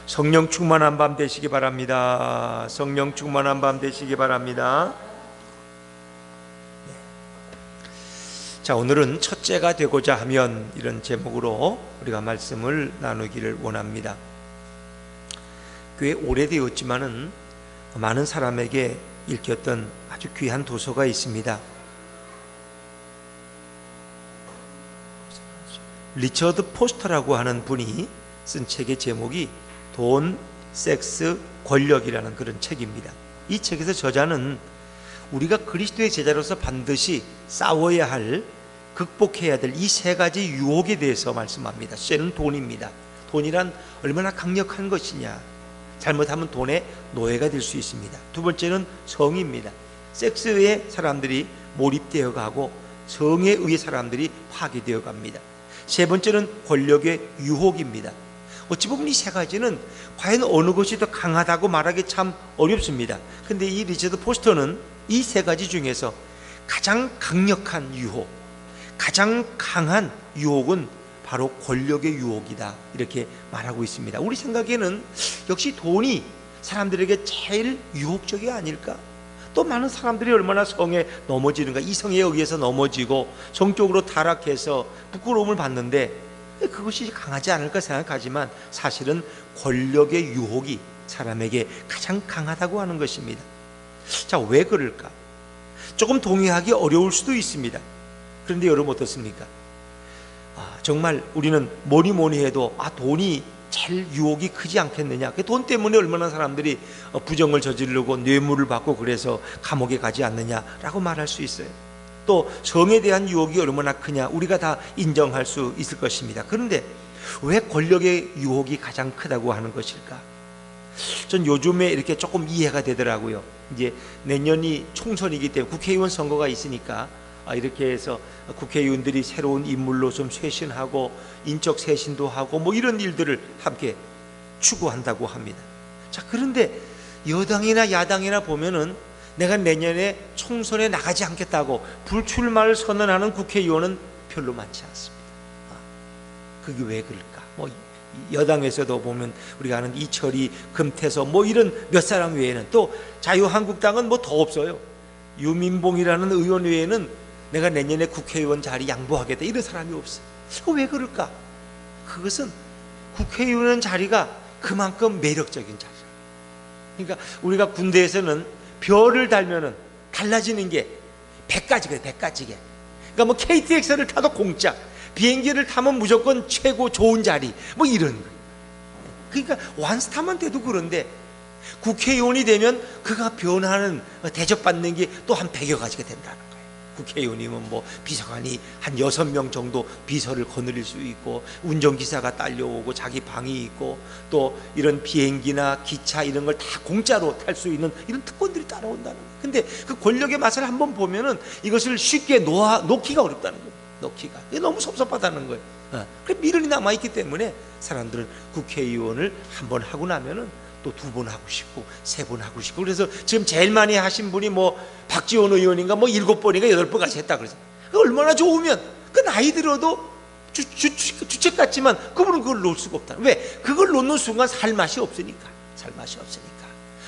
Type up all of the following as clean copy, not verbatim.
성령 충만한 밤 되시기 바랍니다. 성령 충만한 밤 되시기 바랍니다. 자, 오늘은 첫째가 되고자 하면, 이런 제목으로 우리가 말씀을 나누기를 원합니다. 꽤 오래되었지만은 많은 사람에게 읽혔던 아주 귀한 도서가 있습니다. 리처드 포스터라고 하는 분이 쓴 책의 제목이 돈, 섹스, 권력이라는 그런 책입니다. 이 책에서 저자는 우리가 그리스도의 제자로서 반드시 싸워야 할, 극복해야 될 이 세 가지 유혹에 대해서 말씀합니다. 쇠는 돈입니다. 돈이란 얼마나 강력한 것이냐. 잘못하면 돈의 노예가 될 수 있습니다. 두 번째는 성입니다. 섹스에 사람들이 몰입되어 가고 성에 의해 사람들이 파괴되어 갑니다. 세 번째는 권력의 유혹입니다. 어찌 보면 이 세 가지는 과연 어느 것이 더 강하다고 말하기 참 어렵습니다. 근데 이 리처드 포스터는 이 세 가지 중에서 가장 강력한 유혹, 가장 강한 유혹은 바로 권력의 유혹이다, 이렇게 말하고 있습니다. 우리 생각에는 역시 돈이 사람들에게 제일 유혹적이 아닐까? 또 많은 사람들이 얼마나 성에 넘어지는가, 이성에 의해서 넘어지고 성적으로 타락해서 부끄러움을 받는데 그것이 강하지 않을까 생각하지만 사실은 권력의 유혹이 사람에게 가장 강하다고 하는 것입니다. 자, 왜 그럴까? 조금 동의하기 어려울 수도 있습니다. 그런데 여러분 어떻습니까? 정말 우리는 뭐니 해도 돈이 제일 유혹이 크지 않겠느냐. 돈 때문에 얼마나 사람들이 부정을 저지르고 뇌물을 받고 그래서 감옥에 가지 않느냐라고 말할 수 있어요. 또 성에 대한 유혹이 얼마나 크냐, 우리가 다 인정할 수 있을 것입니다. 그런데 왜 권력의 유혹이 가장 크다고 하는 것일까? 전 요즘에 이렇게 조금 이해가 되더라고요. 이제 내년이 총선이기 때문에 국회의원 선거가 있으니까 이렇게 해서 국회의원들이 새로운 인물로 좀 쇄신하고 인적 쇄신도 하고 뭐 이런 일들을 함께 추구한다고 합니다. 자, 그런데 여당이나 야당이나 보면은 내가 내년에 총선에 나가지 않겠다고 불출마를 선언하는 국회의원은 별로 많지 않습니다. 그게 왜 그럴까? 뭐 여당에서도 보면 우리가 아는 이철이, 금태섭 뭐 이런 몇 사람 외에는, 또 자유한국당은 뭐 더 없어요. 유민봉이라는 의원 외에는 내가 내년에 국회의원 자리 양보하겠다 이런 사람이 없어요. 왜 그럴까? 그것은 국회의원 자리가 그만큼 매력적인 자리예요. 그러니까 우리가 군대에서는 별을 달면은 달라지는 게 100가지가 100가지게. 그러니까 뭐 KTX를 타도 공짜, 비행기를 타면 무조건 최고 좋은 자리, 뭐 이런 거예요. 그러니까 완스타만 돼도 그런데 국회의원이 되면 그가 변하는, 대접받는 게 또 한 100여 가지가 된다는 거예요. 국회의원이면 뭐 비서관이 한 6명 정도 비서를 거느릴 수 있고, 운전기사가 딸려오고 자기 방이 있고, 또 이런 비행기나 기차 이런 걸 다 공짜로 탈 수 있는 이런 특권들이 따라온다는 거예요. 근데 그 권력의 맛을 한번 보면은 이것을 쉽게 놓기가 어렵다는 거예요. 놓기가. 이게 너무 섭섭하다는 거예요. 그래 미련이 남아있기 때문에 사람들은 국회의원을 한번 하고 나면은 또 2번 하고 싶고 3번 하고 싶고, 그래서 지금 제일 많이 하신 분이 뭐 박지원 의원인가 뭐 7번인가 8번까지 했다 그래서 얼마나 좋으면, 그 나이 들어도 주책 같지만 그분은 그걸 놓을 수가 없다. 왜? 그걸 놓는 순간 살 맛이 없으니까.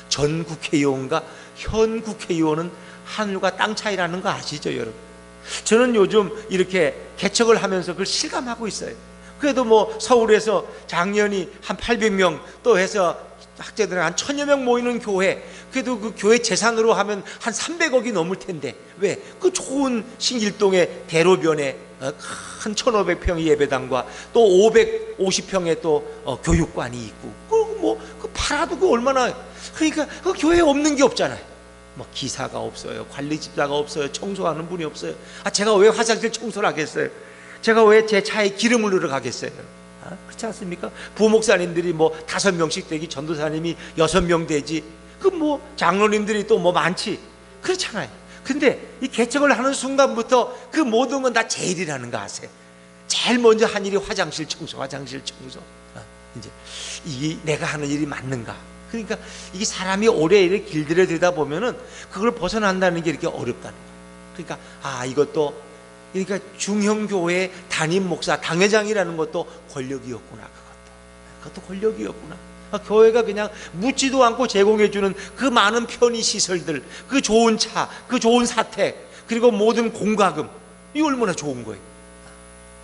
전 국회의원과 현 국회의원은 하늘과 땅 차이라는 거 아시죠, 여러분? 저는 요즘 이렇게 개척을 하면서 그걸 실감하고 있어요. 그래도 뭐 서울에서 작년이 한 800명 또 해서 학자들은 한 1000여 명 모이는 교회, 그래도 그 교회 재산으로 하면 한 300억이 넘을 텐데, 왜? 그 좋은 신길동의 대로변에 큰 1500평의 예배당과 또 550평의 또 교육관이 있고, 그 팔아도 그 얼마나, 그러니까 그 교회에 없는 게 없잖아요. 뭐 기사가 없어요, 관리집사가 없어요, 청소하는 분이 없어요. 제가 왜 화장실 청소를 하겠어요? 제가 왜 제 차에 기름을 넣으러 가겠어요? 그렇지 않습니까? 부목사님들이 뭐 5명씩 되기, 전도사님이 6명 되지, 그 뭐 장로님들이 또 뭐 많지, 그렇잖아요. 근데 이 개척을 하는 순간부터 그 모든 건 다 제 일이라는 거 아세요? 제일 먼저 한 일이 화장실 청소. 이제 이게 내가 하는 일이 맞는가? 그러니까 이게 사람이 오래 이렇게 길들여지다 보면은 그걸 벗어난다는 게 이렇게 어렵다는 거예요. 그러니까 이것도, 그러니까 중형교회 담임 목사, 당회장이라는 것도 권력이었구나. 그것도 권력이었구나. 교회가 그냥 묻지도 않고 제공해주는 그 많은 편의 시설들, 그 좋은 차, 그 좋은 사택, 그리고 모든 공과금, 이 얼마나 좋은 거예요.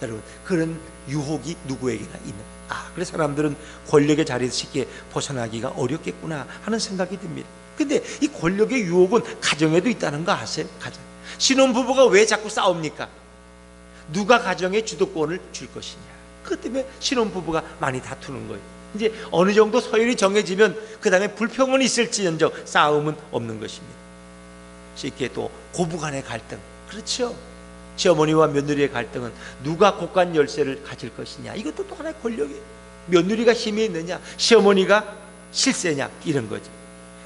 여러분, 그런 유혹이 누구에게나 있는. 그래서 사람들은 권력의 자리에서 쉽게 벗어나기가 어렵겠구나 하는 생각이 듭니다. 근데 이 권력의 유혹은 가정에도 있다는 거 아세요? 가정. 신혼부부가 왜 자꾸 싸웁니까? 누가 가정에 주도권을 줄 것이냐. 그것 때문에 신혼부부가 많이 다투는 거예요. 이제 어느 정도 서열이 정해지면 그 다음에 불평은 있을지언정 싸움은 없는 것입니다. 쉽게 또 고부간의 갈등, 그렇죠? 시어머니와 며느리의 갈등은 누가 곳간 열쇠를 가질 것이냐, 이것도 또 하나의 권력이에요. 며느리가 힘이 있느냐, 시어머니가 실세냐, 이런 거죠.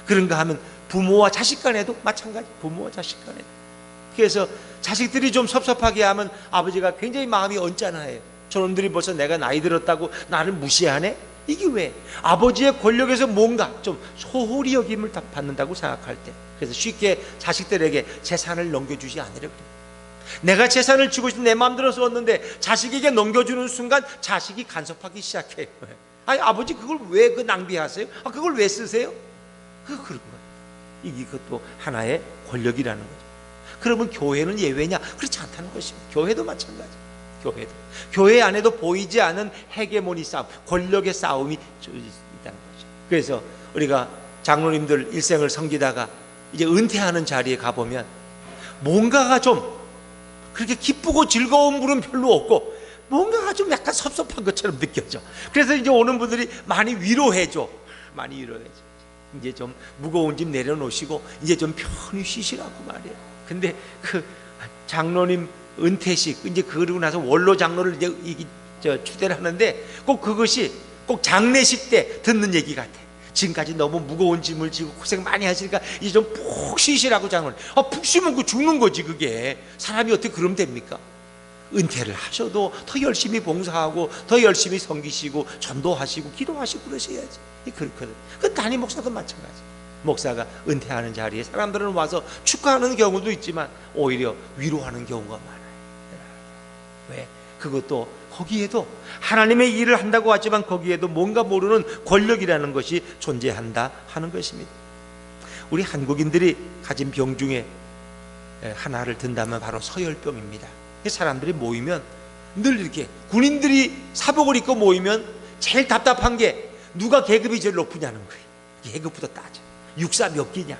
그런가 하면 부모와 자식 간에도 마찬가지. 부모와 자식 간에도. 그래서 자식들이 좀 섭섭하게 하면 아버지가 굉장히 마음이 언짢아해요. 저놈들이 벌써 내가 나이 들었다고 나를 무시하네? 이게 왜? 아버지의 권력에서 뭔가 좀 소홀히 여김을 받는다고 생각할 때, 그래서 쉽게 자식들에게 재산을 넘겨주지 않으려 그래요. 내가 재산을 주고 싶은 내 마음대로 썼는데 자식에게 넘겨주는 순간 자식이 간섭하기 시작해요. 아니, 아버지 그걸 왜 낭비하세요? 그걸 왜 쓰세요? 그런 거예요. 이것도 하나의 권력이라는 거죠. 그러면 교회는 예외냐? 그렇지 않다는 것입니다. 교회도 마찬가지. 교회 안에도 보이지 않은 헤게모니 싸움, 권력의 싸움이 있다는 거죠. 그래서 우리가 장로님들 일생을 섬기다가 이제 은퇴하는 자리에 가보면 뭔가가 좀 그렇게 기쁘고 즐거운 분은 별로 없고 뭔가가 좀 약간 섭섭한 것처럼 느껴져. 그래서 이제 오는 분들이 많이 위로해줘. 이제 좀 무거운 짐 내려놓으시고 이제 좀 편히 쉬시라고 말이에요. 근데 그 장로님 은퇴식, 이제 그러고 나서 원로 장로를 이제 추대를 하는데 꼭 그것이 꼭 장례식 때 듣는 얘기 같아. 지금까지 너무 무거운 짐을 지고 고생 많이 하시니까 이제 좀 푹 쉬시라고 장로님. 푹 쉬면 그 죽는 거지. 그게 사람이 어떻게 그러면 됩니까? 은퇴를 하셔도 더 열심히 봉사하고 더 열심히 섬기시고 전도하시고 기도하시고 그러셔야지. 그렇거든. 그 담임 목사도 마찬가지. 목사가 은퇴하는 자리에 사람들은 와서 축하하는 경우도 있지만 오히려 위로하는 경우가 많아요. 왜? 그것도 거기에도 하나님의 일을 한다고 하지만 거기에도 뭔가 모르는 권력이라는 것이 존재한다 하는 것입니다. 우리 한국인들이 가진 병 중에 하나를 든다면 바로 서열병입니다. 사람들이 모이면 늘 이렇게 군인들이 사복을 입고 모이면 제일 답답한 게 누가 계급이 제일 높으냐는 거예요. 계급부터 따져. 육사 몇 기냐,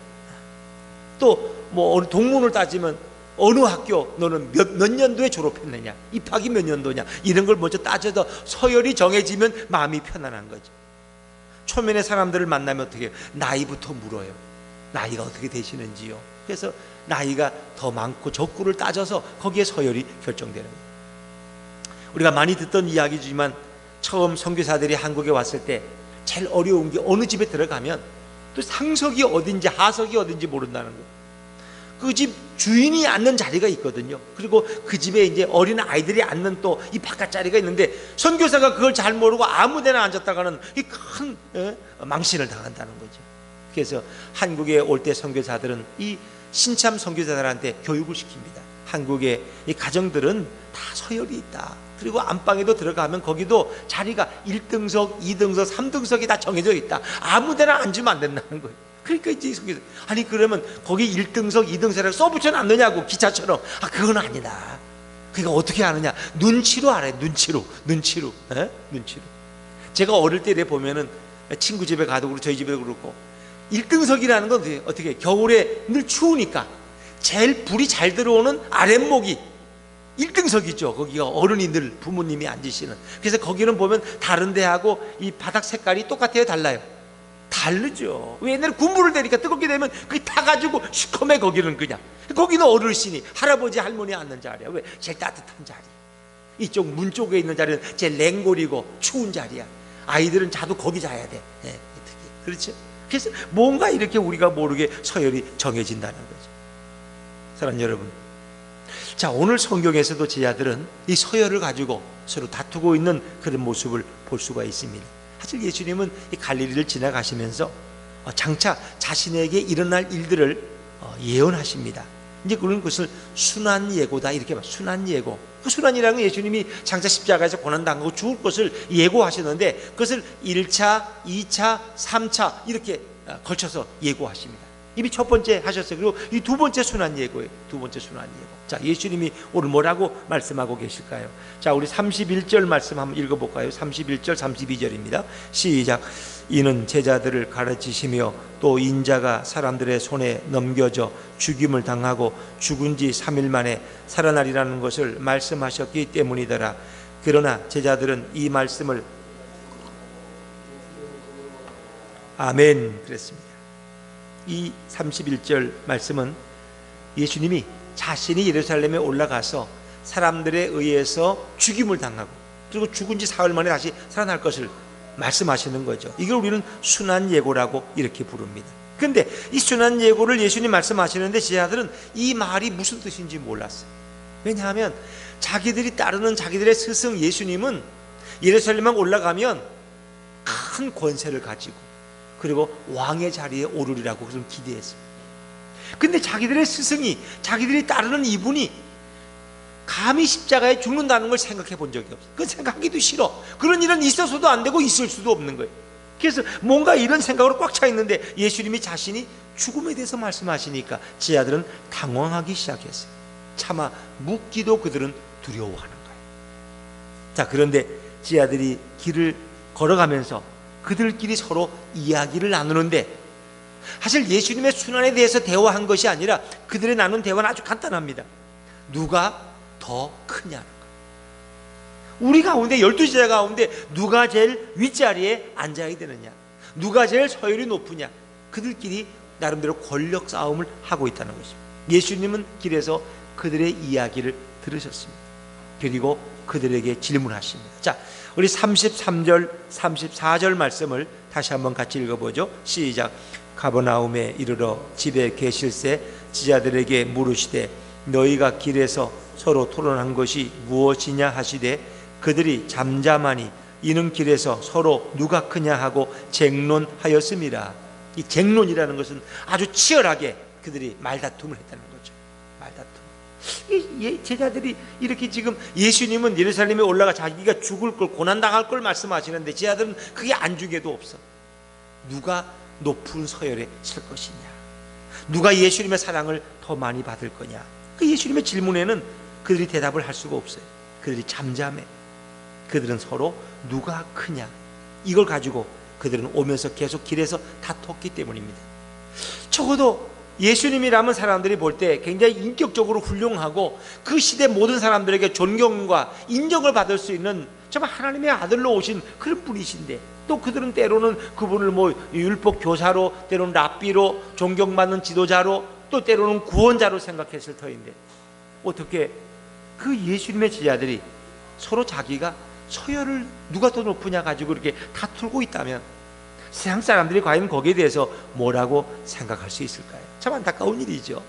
또 뭐 어느 동문을 따지면 어느 학교 너는 몇 년도에 졸업했느냐, 입학이 몇 년도냐, 이런 걸 먼저 따져서 서열이 정해지면 마음이 편안한 거죠. 초면에 사람들을 만나면 어떻게 해요? 나이부터 물어요. 나이가 어떻게 되시는지요. 그래서 나이가 더 많고 적구를 따져서 거기에 서열이 결정되는 거예요. 우리가 많이 듣던 이야기지만 처음 선교사들이 한국에 왔을 때 제일 어려운 게 어느 집에 들어가면 또 상석이 어딘지 하석이 어딘지 모른다는 거예요. 그 집 주인이 앉는 자리가 있거든요. 그리고 그 집에 이제 어린 아이들이 앉는 또 이 바깥 자리가 있는데 선교사가 그걸 잘 모르고 아무데나 앉았다가는 이 큰 망신을 당한다는 거죠. 그래서 한국에 올 때 선교사들은 이 신참 선교사들한테 교육을 시킵니다. 한국의 이 가정들은 다 서열이 있다. 그리고 안방에도 들어가면 거기도 자리가 1등석, 2등석, 3등석이 다 정해져 있다. 아무데나 앉으면 안 된다는 거예요. 그러니까 이제 선교사, 아니 그러면 거기 1등석, 2등석이라고 써붙여 놨느냐고, 기차처럼. 그건 아니다. 그러니까 어떻게 아느냐? 눈치로 알아요. 눈치로. 눈치로. 제가 어릴 때 보면은 친구 집에 가도 그렇고 저희 집에도 그렇고 1등석이라는 건 어떻게 겨울에 늘 추우니까 제일 불이 잘 들어오는 아랫목이 1등석이죠. 거기가 어른이 늘 부모님이 앉으시는. 그래서 거기는 보면 다른 데하고 이 바닥 색깔이 똑같아요, 달라요? 다르죠. 왜? 옛날에 군부를 대니까 뜨겁게 되면 그게 타가지고 시커매. 거기는 그냥, 거기는 어르신이 할아버지 할머니 앉는 자리야. 왜? 제일 따뜻한 자리. 이쪽 문 쪽에 있는 자리는 제일 냉골이고 추운 자리야. 아이들은 자도 거기 자야 돼. 그렇죠? 그래서 뭔가 이렇게 우리가 모르게 서열이 정해진다는 거죠. 사랑하는 여러분, 자, 오늘 성경에서도 제자들은 이 서열을 가지고 서로 다투고 있는 그런 모습을 볼 수가 있습니다. 사실 예수님은 이 갈릴리를 지나가시면서 장차 자신에게 일어날 일들을 예언하십니다. 이제 그런 것을 순환 예고다 이렇게 봐. 순환 예고. 그 순환이라는 건 예수님이 장차 십자가에서 고난당하고 죽을 것을 예고하셨는데 그것을 1차, 2차, 3차 이렇게 걸쳐서 예고하십니다. 이미 첫 번째 하셨어요. 그리고 이 두 번째 순환 예고예요. 두 번째 순환 예고. 자, 예수님이 오늘 뭐라고 말씀하고 계실까요? 자, 우리 31절 말씀 한번 읽어볼까요? 31절, 32절입니다. 시작. 이는 제자들을 가르치시며 또 인자가 사람들의 손에 넘겨져 죽임을 당하고 죽은 지 3일 만에 살아나리라는 것을 말씀하셨기 때문이더라. 그러나 제자들은 이 말씀을 아멘 그랬습니다. 이 31절 말씀은 예수님이 자신이 예루살렘에 올라가서 사람들에 의해서 죽임을 당하고 그리고 죽은 지 사흘 만에 다시 살아날 것을 말씀하시는 거죠. 이걸 우리는 순환 예고라고 이렇게 부릅니다. 그런데 이 순환 예고를 예수님 말씀하시는데 제자들은 이 말이 무슨 뜻인지 몰랐어요. 왜냐하면 자기들이 따르는 자기들의 스승 예수님은 예루살렘에 올라가면 큰 권세를 가지고 그리고 왕의 자리에 오르리라고 그런 기대했어요. 근데 자기들의 스승이 자기들이 따르는 이분이 감히 십자가에 죽는다는 걸 생각해 본 적이 없어요. 그건 생각하기도 싫어. 그런 일은 있어서도 안 되고 있을 수도 없는 거예요. 그래서 뭔가 이런 생각으로 꽉 차 있는데 예수님이 자신이 죽음에 대해서 말씀하시니까 제자들은 당황하기 시작했어요. 차마 묻기도 그들은 두려워하는 거예요. 자, 그런데 제자들이 길을 걸어가면서 그들끼리 서로 이야기를 나누는데 사실 예수님의 순환에 대해서 대화한 것이 아니라 그들의 나눈 대화는 아주 간단합니다. 누가 더 크냐는 거예요. 우리 가운데 12제자 가운데 누가 제일 윗자리에 앉아야 되느냐, 누가 제일 서열이 높으냐, 그들끼리 나름대로 권력 싸움을 하고 있다는 것입니다. 예수님은 길에서 그들의 이야기를 들으셨습니다. 그리고 그들에게 질문하십니다. 자, 우리 33절 34절 말씀을 다시 한번 같이 읽어보죠. 시작. 가버나움에 이르러 집에 계실새 지자들에게 물으시되 너희가 길에서 서로 토론한 것이 무엇이냐 하시되 그들이 잠잠하니 이는 길에서 서로 누가 크냐 하고 쟁론하였음이라. 이 쟁론이라는 것은 아주 치열하게 그들이 말다툼을 했다는 거죠. 말다툼. 이 제자들이 이렇게 지금 예수님은 예루살렘에 올라가 자기가 죽을 걸 고난당할 걸 말씀하시는데 제자들은 그게 안중에도 없어. 누가 높은 서열에 설 것이냐, 누가 예수님의 사랑을 더 많이 받을 거냐. 그 예수님의 질문에는 그들이 대답을 할 수가 없어요. 그들이 잠잠해. 그들은 서로 누가 크냐 이걸 가지고 그들은 오면서 계속 길에서 다퉜기 때문입니다. 적어도 예수님이라면 사람들이 볼 때 굉장히 인격적으로 훌륭하고 그 시대 모든 사람들에게 존경과 인정을 받을 수 있는 정말 하나님의 아들로 오신 그런 분이신데 또 그들은 때로는 그분을 율법 교사로, 때로는 랍비로, 존경받는 지도자로, 또 때로는 구원자로 생각했을 터인데 어떻게 그 예수님의 제자들이 서로 자기가 서열을 누가 더 높으냐 가지고 이렇게 다투고 있다면 세상 사람들이 과연 거기에 대해서 뭐라고 생각할 수 있을까요? 참 안타까운 일이죠.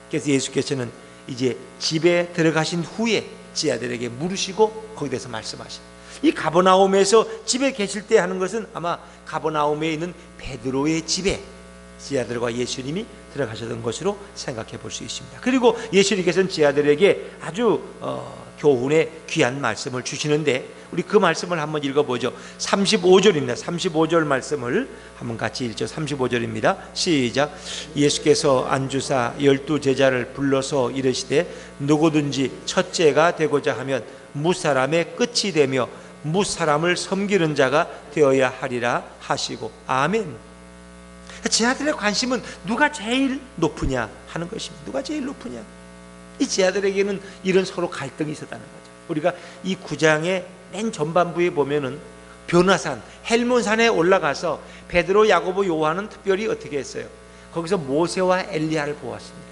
그래서 예수께서는 이제 집에 들어가신 후에 제자들에게 물으시고 거기에 대해서 말씀하신, 이 가버나움에서 집에 계실 때 하는 것은 아마 가버나움에 있는 베드로의 집에 제자들과 예수님이 들어가셨던 것으로 생각해 볼 수 있습니다. 그리고 예수님께서는 제자들에게 아주 교훈의 귀한 말씀을 주시는데 우리 그 말씀을 한번 읽어보죠. 35절입니다. 35절 말씀을 한번 같이 읽죠. 35절입니다. 시작. 예수께서 안주사 12제자를 불러서 이르시되 누구든지 첫째가 되고자 하면 무사람의 끝이 되며 무사람을 섬기는 자가 되어야 하리라 하시고 아멘. 제자들의 관심은 누가 제일 높으냐 하는 것입니다. 누가 제일 높으냐. 이 제자들에게는 이런 서로 갈등이 있었다는 거죠. 우리가 이 9장의 맨 전반부에 보면은 변화산 헬몬산에 올라가서 베드로, 야고보, 요한은 특별히 어떻게 했어요? 거기서 모세와 엘리야를 보았습니다.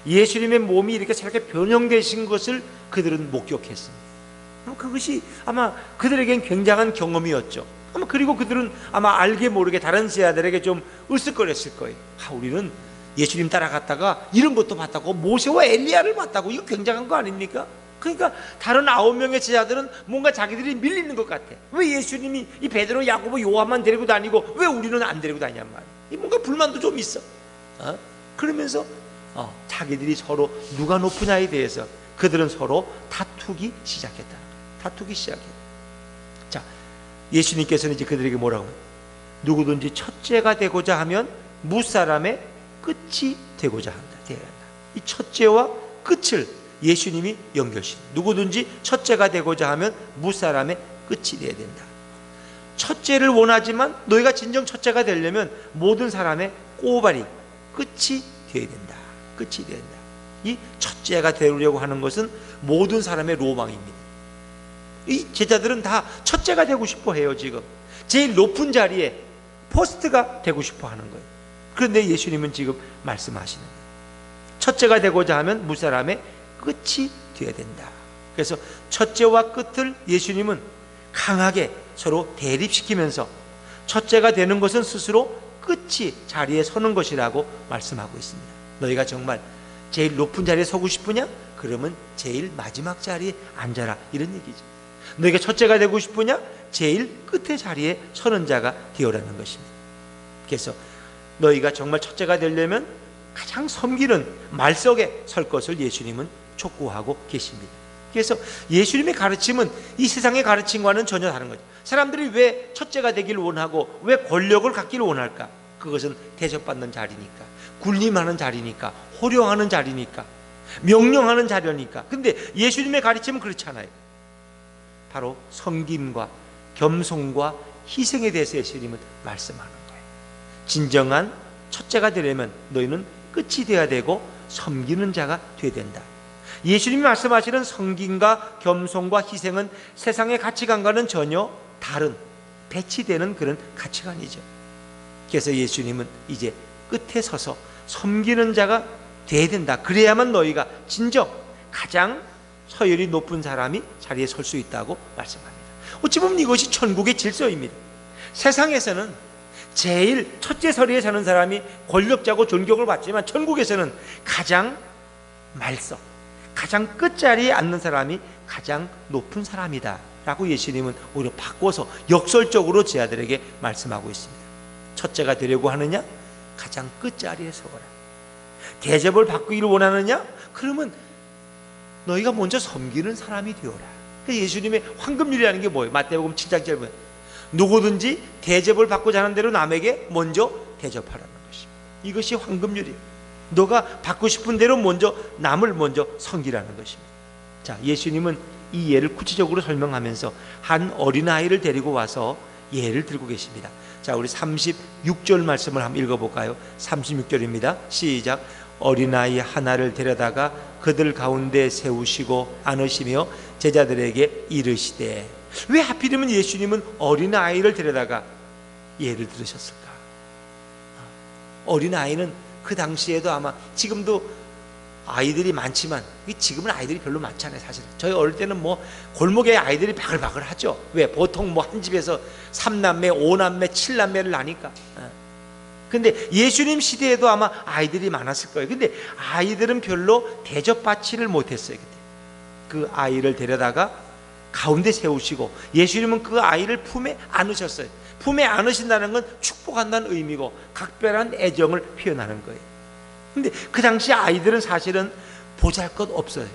예수님의 몸이 이렇게 새롭게 변형되신 것을 그들은 목격했습니다. 그것이 아마 그들에겐 굉장한 경험이었죠. 아마 그리고 그들은 아마 알게 모르게 다른 제자들에게 좀 으쓱거렸을 거예요. 우리는 예수님 따라갔다가 이런 것도 봤다고, 모세와 엘리야를 봤다고, 이거 굉장한 거 아닙니까? 그러니까 다른 9명의 제자들은 뭔가 자기들이 밀리는 것 같아. 왜 예수님이 이 베드로, 야고보, 요한만 데리고 다니고 왜 우리는 안 데리고 다니냔 말이야. 뭔가 불만도 좀 있어. 그러면서 자기들이 서로 누가 높으냐에 대해서 그들은 서로 다투기 시작했다. 다투기 시작했다. 자, 예수님께서는 이제 그들에게 뭐라고 해요? 누구든지 첫째가 되고자 하면 무사람의 끝이 되고자 한다. 되어야 한다. 이 첫째와 끝을 예수님이 연결시켜. 누구든지 첫째가 되고자 하면 무사람의 끝이 되어야 된다. 첫째를 원하지만 너희가 진정 첫째가 되려면 모든 사람의 꼬발이 끝이 되어야 된다. 끝이 되어야 된다. 이 첫째가 되려고 하는 것은 모든 사람의 로망입니다. 이 제자들은 다 첫째가 되고 싶어 해요. 지금 제일 높은 자리에 포스트가 되고 싶어 하는 거예요. 그런데 예수님은 지금 말씀하시는 거예요. 첫째가 되고자 하면 무사람의 끝이 되어야 된다. 그래서 첫째와 끝을 예수님은 강하게 서로 대립시키면서 첫째가 되는 것은 스스로 끝이 자리에 서는 것이라고 말씀하고 있습니다. 너희가 정말 제일 높은 자리에 서고 싶으냐? 그러면 제일 마지막 자리에 앉아라, 이런 얘기죠. 너희가 첫째가 되고 싶으냐? 제일 끝의 자리에 서는 자가 되어라는 것입니다. 그래서 너희가 정말 첫째가 되려면 가장 섬기는 말석에 설 것을 예수님은 촉구하고 계십니다. 그래서 예수님의 가르침은 이 세상의 가르침과는 전혀 다른 거죠. 사람들이 왜 첫째가 되기를 원하고 왜 권력을 갖기를 원할까? 그것은 대접받는 자리니까, 군림하는 자리니까, 호령하는 자리니까, 명령하는 자리니까. 근데 예수님의 가르침은 그렇지 않아요. 바로 섬김과 겸손과 희생에 대해서 예수님은 말씀하는 거예요. 진정한 첫째가 되려면 너희는 끝이 되어야 되고 섬기는 자가 되어야 된다. 예수님이 말씀하시는 섬김과 겸손과 희생은 세상의 가치관과는 전혀 다른, 배치되는 그런 가치관이죠. 그래서 예수님은 이제 끝에 서서 섬기는 자가 되어야 된다. 그래야만 너희가 진정 가장 서열이 높은 사람이 자리에 설 수 있다고 말씀합니다. 어찌 보면 이것이 천국의 질서입니다. 세상에서는 제일 첫째 서리에 서는 사람이 권력자고 존경을 받지만 천국에서는 가장 말석, 가장 끝자리에 앉는 사람이 가장 높은 사람이다 라고 예수님은 오히려 바꿔서 역설적으로 제 아들에게 말씀하고 있습니다. 첫째가 되려고 하느냐? 가장 끝자리에 서거라. 대접을 받기를 원하느냐? 그러면 너희가 먼저 섬기는 사람이 되어라. 예수님의 황금률이라는 게 뭐예요? 마태복음 7장 7절 누구든지 대접을 받고자 하는 대로 남에게 먼저 대접하라는 것입니다. 이것이 황금률이에요. 너가 받고 싶은 대로 먼저 남을 먼저 섬기라는 것입니다. 자, 예수님은 이 예를 구체적으로 설명하면서 한 어린아이를 데리고 와서 예를 들고 계십니다. 자, 우리 36절 말씀을 한번 읽어볼까요? 36절입니다. 시작. 어린아이 하나를 데려다가 그들 가운데 세우시고 안으시며 제자들에게 이르시되. 왜 하필이면 예수님은 어린아이를 데려다가 예를 들으셨을까? 어린아이는 그 당시에도 아마 지금도 아이들이 많지만 지금은 아이들이 별로 많지 않아요. 사실 저희 어릴 때는 뭐 골목에 아이들이 바글바글 하죠. 왜? 보통 뭐 한 집에서 3남매, 5남매, 7남매를 나니까. 근데 예수님 시대에도 아마 아이들이 많았을 거예요. 근데 아이들은 별로 대접받지를 못했어요. 그때 그 아이를 데려다가 가운데 세우시고 예수님은 그 아이를 품에 안으셨어요. 품에 안으신다는 건 축복한다는 의미고 각별한 애정을 표현하는 거예요. 근데 그 당시 아이들은 사실은 보잘것 없어요.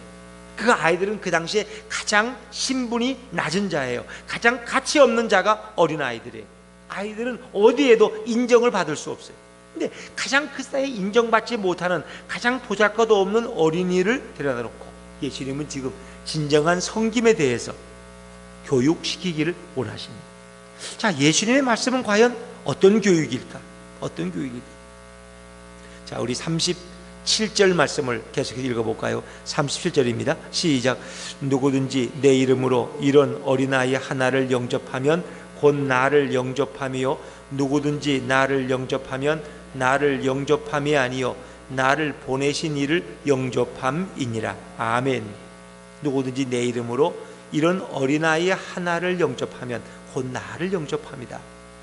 그 아이들은 그 당시에 가장 신분이 낮은 자예요. 가장 가치 없는 자가 어린아이들이에요. 아이들은 어디에도 인정을 받을 수 없어요. 근데 가장 그 사이에 인정받지 못하는 가장 보잘것 없는 어린이를 데려다 놓고 예수님은 지금 진정한 섬김에 대해서 교육시키기를 원하십니다. 자, 예수님의 말씀은 과연 어떤 교육일까? 어떤 교육일까? 자, 우리 37절 말씀을 계속해서 읽어볼까요? 37절입니다. 시작. 누구든지 내 이름으로 이런 어린아이 하나를 영접하면 곧 나를 영접하며 누구든지 나를 영접하면 나를 영접함이 아니요 나를 보내신 이를 영접함이니라. 아멘. 누구든지 내 이름으로 이런 어린아이 하나를 영접하면 곧 나를 영접합니다.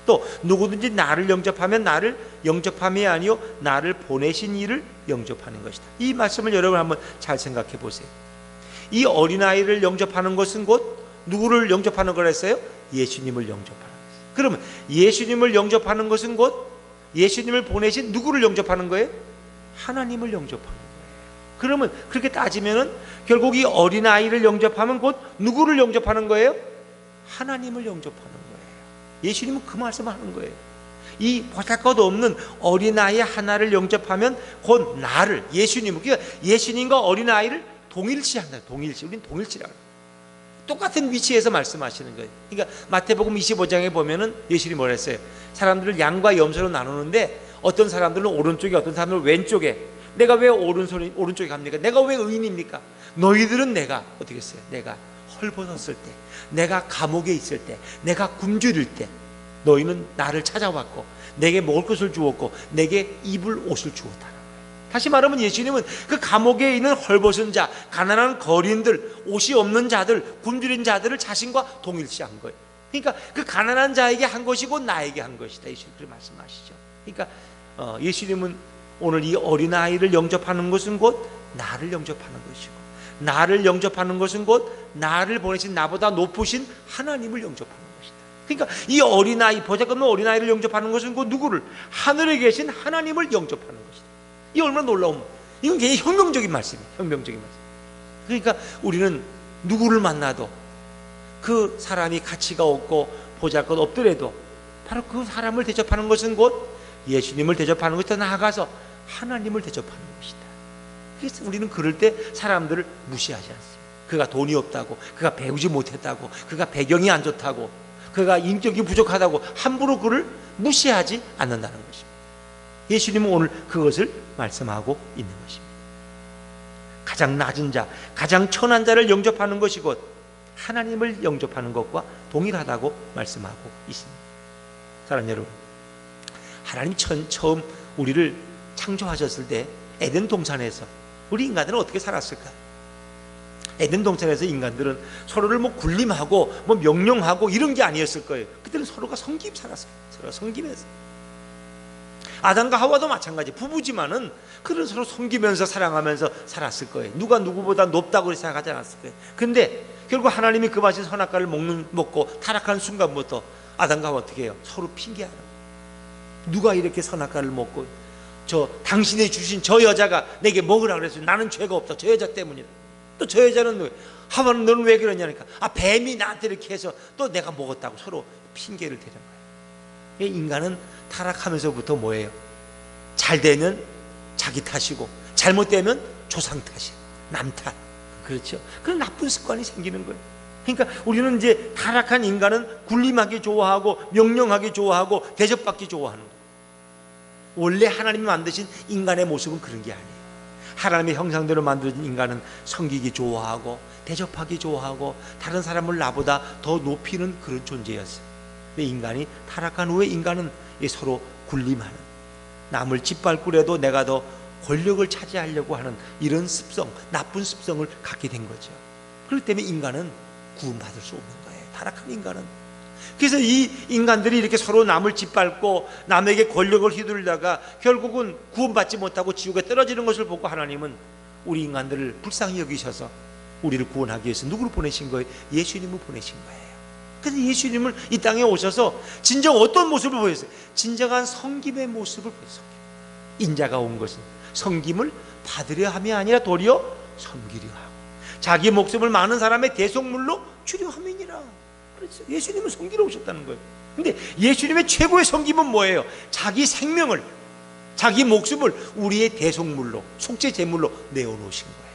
또 누구든지 나를 영접하면 나를 영접함이 아니요 나를 보내신 이를 영접하는 것이다. 이 말씀을 여러분 한번 잘 생각해 보세요. 이 어린아이를 영접하는 것은 곧 누구를 영접하는 거랬어요? 예수님을 영접하는 것이에요. 그러면 예수님을 영접하는 것은 곧 예수님을 보내신 누구를 영접하는 거예요? 하나님을 영접하는 거예요. 그러면 그렇게 따지면은 결국 이 어린아이를 영접하면 곧 누구를 영접하는 거예요? 하나님을 영접하는 거예요. 예수님은 그 말씀을 하는 거예요. 이 보잘것 없는 어린아이 하나를 영접하면 곧 나를, 예수님을, 그러니까 예수님과 어린아이를 동일시한다. 동일시. 우리는 동일시라고. 똑같은 위치에서 말씀하시는 거예요. 그러니까 마태복음 25장에 보면은 예수님이 뭐라 했어요? 사람들을 양과 염소로 나누는데 어떤 사람들은 오른쪽에, 어떤 사람들은 왼쪽에. 내가 왜 오른쪽에 갑니까? 내가 왜 의인입니까? 너희들은 내가 어떻게 했어요? 내가 헐벗었을 때, 내가 감옥에 있을 때, 내가 굶주릴 때 너희는 나를 찾아왔고 내게 먹을 것을 주었고 내게 입을 옷을 주었다. 다시 말하면 예수님은 그 감옥에 있는 헐벗은 자, 가난한 거린들, 옷이 없는 자들, 굶주린 자들을 자신과 동일시한 거예요. 그러니까 그 가난한 자에게 한 것이고 나에게 한 것이다. 예수님 그렇게 말씀하시죠. 그러니까 예수님은 오늘 이 어린아이를 영접하는 것은 곧 나를 영접하는 것이고, 나를 영접하는 것은 곧 나를 보내신 나보다 높으신 하나님을 영접하는 것이다. 그러니까 이 어린아이, 보잘것없는 어린아이를 영접하는 것은 곧 누구를? 하늘에 계신 하나님을 영접하는 것이다. 이 얼마나 놀라운, 이건 굉장히 혁명적인 말씀이에요. 혁명적인 말씀. 그러니까 우리는 누구를 만나도 그 사람이 가치가 없고 보잘것 없더라도 바로 그 사람을 대접하는 것은 곧 예수님을 대접하는 것이 더 나아가서 하나님을 대접하는 것이다. 그래서 우리는 그럴 때 사람들을 무시하지 않습니다. 그가 돈이 없다고, 그가 배우지 못했다고, 그가 배경이 안 좋다고, 그가 인격이 부족하다고 함부로 그를 무시하지 않는다는 것입니다. 예수님은 오늘 그것을 말씀하고 있는 것입니다. 가장 낮은 자, 가장 천한 자를 영접하는 것이 곧 하나님을 영접하는 것과 동일하다고 말씀하고 있습니다. 사랑하는 여러분, 하나님 처음 우리를 창조하셨을 때 에덴 동산에서 우리 인간들은 어떻게 살았을까? 에덴 동산에서 인간들은 서로를 뭐 군림하고 뭐 명령하고 이런 게 아니었을 거예요. 그때는 서로가 섬김 살았어요. 서로 섬기면서. 아담과 하와도 마찬가지, 부부지만은 그런 서로 섬기면서 사랑하면서 살았을 거예요. 누가 누구보다 높다고 생각하지 않았을 거예요. 근데 결국 하나님이 그 맛인 선악과를 먹고 타락한 순간부터 아담과 하와 어떻게 해요? 서로 핑계하라. 누가 이렇게 선악과를 먹고 당신이 주신 저 여자가 내게 먹으라 그랬어요. 나는 죄가 없다. 저 여자 때문이다. 또 저 여자는 왜? 하와는 너는 왜 그러냐니까. 뱀이 나한테 이렇게 해서 또 내가 먹었다고 서로 핑계를 대는 거예요. 인간은 타락하면서부터 뭐예요? 잘 되면 자기 탓이고 잘못되면 조상 탓이에요. 남 탓. 그렇죠? 그런 나쁜 습관이 생기는 거예요. 그러니까 우리는 이제 타락한 인간은 군림하기 좋아하고 명령하기 좋아하고 대접받기 좋아하는 거예요. 원래 하나님이 만드신 인간의 모습은 그런 게 아니에요. 하나님의 형상대로 만들어진 인간은 섬기기 좋아하고 대접하기 좋아하고 다른 사람을 나보다 더 높이는 그런 존재였어요. 근데 인간이 타락한 후에 인간은 서로 군림하는, 남을 짓밟고라도 내가 더 권력을 차지하려고 하는 이런 습성, 나쁜 습성을 갖게 된 거죠. 그렇기 때문에 인간은 구원받을 수 없는 거예요. 타락한 인간은. 그래서 이 인간들이 이렇게 서로 남을 짓밟고 남에게 권력을 휘둘다가 결국은 구원받지 못하고 지옥에 떨어지는 것을 보고 하나님은 우리 인간들을 불쌍히 여기셔서 우리를 구원하기 위해서 누구를 보내신 거예요? 예수님을 보내신 거예요. 그래서 예수님을 이 땅에 오셔서 진정 어떤 모습을 보였어요? 진정한 섬김의 모습을 보였어요. 인자가 온 것은 섬김을 받으려 함이 아니라 도리어 섬기려 하고 자기 목숨을 많은 사람의 대속물로 주려 함이니라. 그렇죠. 예수님은 섬기러 오셨다는 거예요. 근데 예수님의 최고의 섬김은 뭐예요? 자기 생명을, 자기 목숨을 우리의 대속물로, 속죄 제물로 내어놓으신 거예요.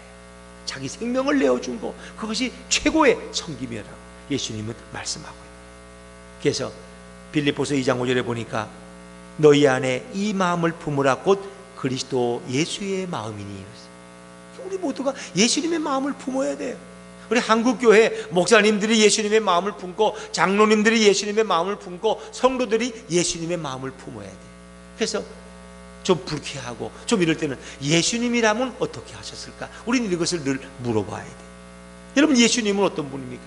자기 생명을 내어준 거, 그것이 최고의 섬김이라고 예수님은 말씀하고 있어요. 그래서 빌립보서 2장 5절에 보니까 너희 안에 이 마음을 품으라 곧 그리스도 예수의 마음이니. 우리 모두가 예수님의 마음을 품어야 돼요. 우리 한국교회 목사님들이 예수님의 마음을 품고 장로님들이 예수님의 마음을 품고 성도들이 예수님의 마음을 품어야 돼요. 그래서 좀 불쾌하고 좀 이럴 때는 예수님이라면 어떻게 하셨을까? 우리는 이것을 늘 물어봐야 돼요. 여러분, 예수님은 어떤 분입니까?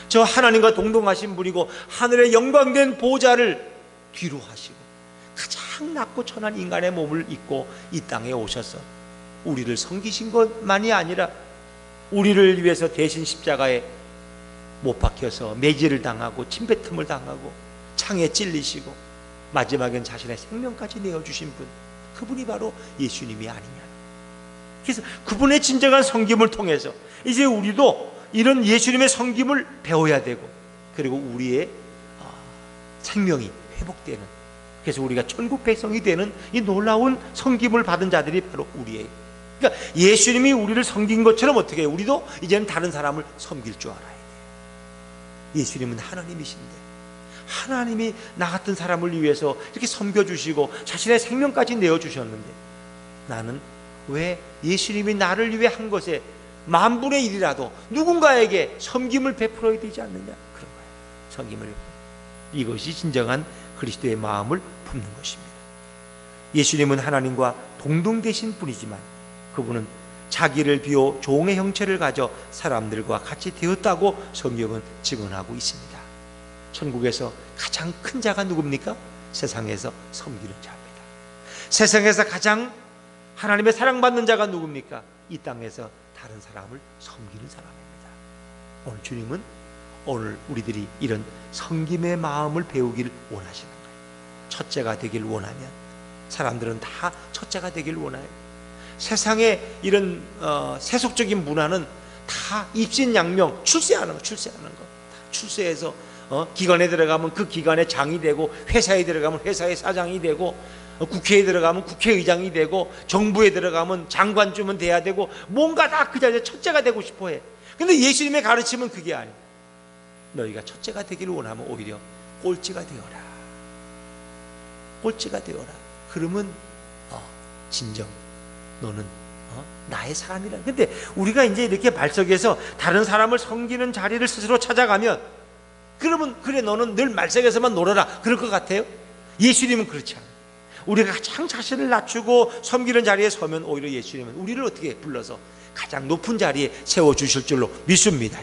저 하나님과 동등하신 분이고 하늘의 영광된 보좌를 뒤로 하시고 가장 낮고 천한 인간의 몸을 입고 이 땅에 오셔서 우리를 섬기신 것만이 아니라 우리를 위해서 대신 십자가에 못 박혀서 매질을 당하고 침뱉음을 당하고 창에 찔리시고 마지막엔 자신의 생명까지 내어주신 분, 그분이 바로 예수님이 아니냐. 그래서 그분의 진정한 섬김을 통해서 이제 우리도 이런 예수님의 섬김을 배워야 되고, 그리고 우리의 생명이 회복되는, 그래서 우리가 천국 백성이 되는 이 놀라운 섬김을 받은 자들이 바로 우리예요. 그러니까 예수님이 우리를 섬긴 것처럼 어떻게 해요? 우리도 이제는 다른 사람을 섬길 줄 알아야 돼요. 예수님은 하나님이신데 하나님이 나 같은 사람을 위해서 이렇게 섬겨주시고 자신의 생명까지 내어주셨는데, 나는 왜 예수님이 나를 위해 한 것에 10,000분의 1이라도 누군가에게 섬김을 베풀어야 되지 않느냐, 그런 거예요. 섬김을 베풀어. 이것이 진정한 그리스도의 마음을 품는 것입니다. 예수님은 하나님과 동등되신 분이지만 그분은 자기를 비워 종의 형체를 가져 사람들과 같이 되었다고 성경은 증언하고 있습니다. 천국에서 가장 큰 자가 누굽니까? 세상에서 섬기는 자입니다. 세상에서 가장 하나님의 사랑받는 자가 누굽니까? 이 땅에서 다른 사람을 섬기는 사람입니다. 오늘 주님은 오늘 우리들이 이런 섬김의 마음을 배우길 원하시는 거예요. 첫째가 되길 원하면, 사람들은 다 첫째가 되길 원해요. 세상의 이런 세속적인 문화는 다 입신양명, 출세하는 거. 다 출세해서 기관에 들어가면 그 기관의 장이 되고, 회사에 들어가면 회사의 사장이 되고, 국회에 들어가면 국회의장이 되고, 정부에 들어가면 장관쯤은 돼야 되고, 뭔가 다 그 자리에 첫째가 되고 싶어해. 근데 예수님의 가르침은 그게 아니에요. 너희가 첫째가 되기를 원하면 오히려 꼴찌가 되어라. 꼴찌가 되어라. 그러면 진정 너는 나의 사람이라. 근데 우리가 이제 이렇게 말석에서 다른 사람을 섬기는 자리를 스스로 찾아가면, 그러면 그래 너는 늘 말석에서만 놀아라, 그럴 것 같아요? 예수님은 그렇지 않아요. 우리가 가장 자신을 낮추고 섬기는 자리에 서면 오히려 예수님은 우리를 어떻게 불러서 가장 높은 자리에 세워주실 줄로 믿습니다.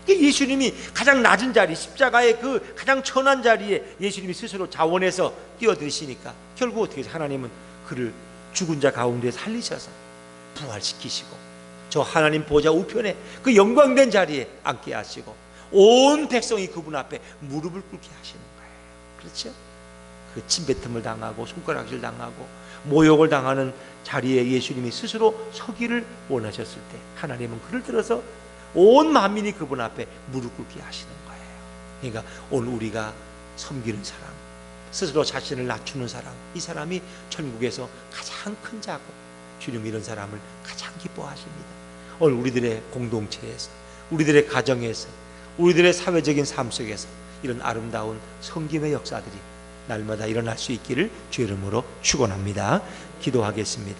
예수님이 가장 낮은 자리, 십자가의 그 가장 천한 자리에 예수님이 스스로 자원해서 뛰어드시니까 결국 어떻게 해서 하나님은 그를 죽은 자 가운데 살리셔서 부활시키시고 저 하나님 보좌 우편에 그 영광된 자리에 앉게 하시고 온 백성이 그분 앞에 무릎을 꿇게 하시는 거예요. 그렇죠? 그 침뱉음을 당하고 손가락질 당하고 모욕을 당하는 자리에 예수님이 스스로 서기를 원하셨을 때 하나님은 그를 들어서 온 만민이 그분 앞에 무릎 꿇게 하시는 거예요. 그러니까 오늘 우리가 섬기는 사람, 스스로 자신을 낮추는 사람, 이 사람이 천국에서 가장 큰 자고 주님 이런 사람을 가장 기뻐하십니다. 오늘 우리들의 공동체에서, 우리들의 가정에서, 우리들의 사회적인 삶 속에서 이런 아름다운 섬김의 역사들이 날마다 일어날 수 있기를 주 이름으로 축원합니다. 기도하겠습니다.